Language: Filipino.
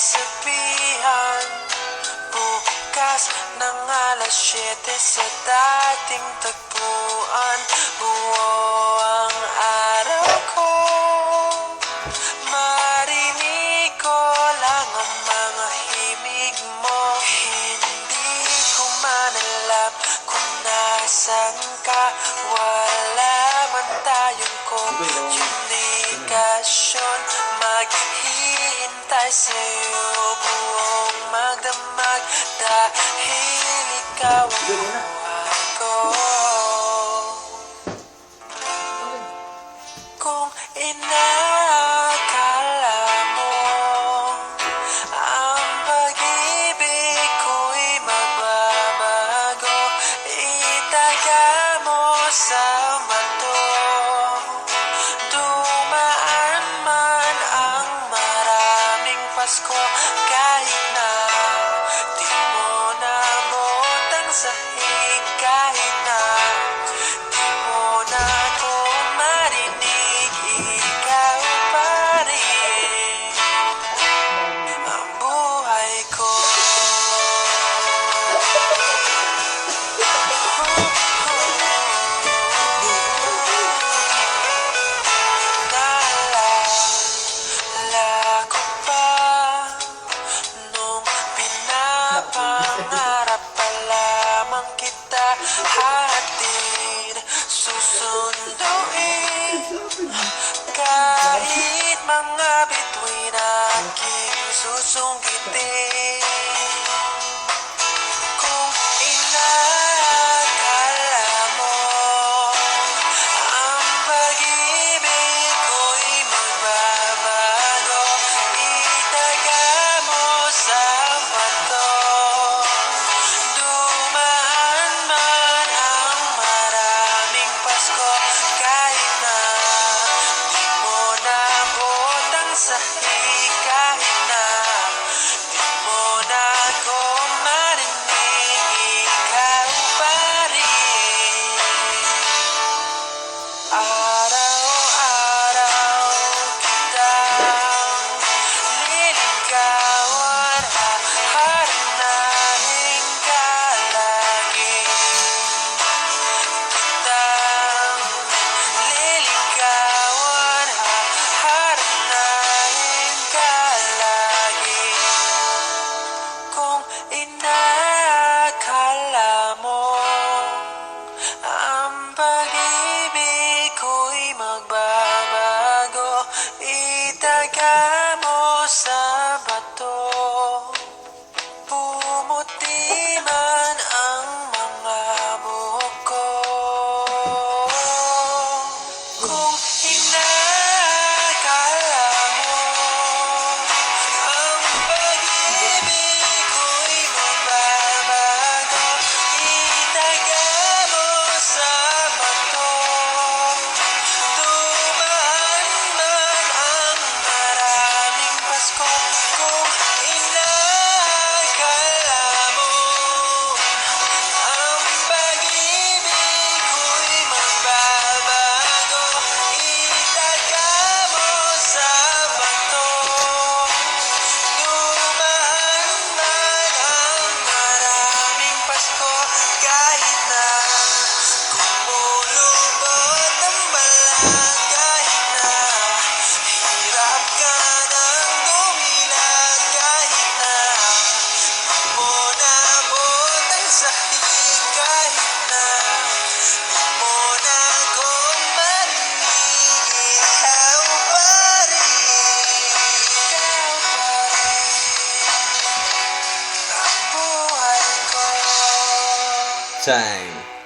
sabihan. Bukas ng alas 7 sa dating tagpuan. Buo ang araw ko, marinig ko lang ang mga himig mo. Hindi ko man alam kung nasan ka. Wala man tayong komunikasyon. Maghihintay sa'yo buong magdamag, dahil ikaw ang buhay ko. Kung inakala mo ang pag-ibig ko'y magbabago, itaga mo sa bato. Dumaan man ang maraming Pasko, kahit na di mo naabot ang sahig, kahit na di mo na ako marinig, ikaw pa rin ang buhay ko. Naalala ko pa nung pinapangarap pa lamang kita, hatid susunduin kahit mga bituin aking susungkitin. Kung inakala mo ang pag-ibig ko'y magbabago, itaga mo sa bato. Dumaan man ang maraming Pasko, kahit na di mo naabot ang sahig, kahit na di mo na ako marinig, ikaw pa rin. Araw-araw kitang liligawan, haharanahin ka lagi. Kitang liligawan, haharanahin ka lagi. Kung inakala mo ang pag-ibig ko'y magbabago, itaga mo sa bato. Pumuti man ang mga buhok ko. Kung inakala mo ang pag-ibig ko'y magbabago, itaga mo sa bato. Dumaan man ang maraming Pasko, kung inakala mo ang pag-ibig ko'y magbabago, itaga mo sa bato. Dumaan man ang maraming Pasko, kahit na kumulubot ang balat, kahit na hirap ka ng dumilat, kahit na di mo naabot ang sahig, kahit na di mo na ako marinig, ikaw pa rin, ikaw pa rin ang buhay ko. Time.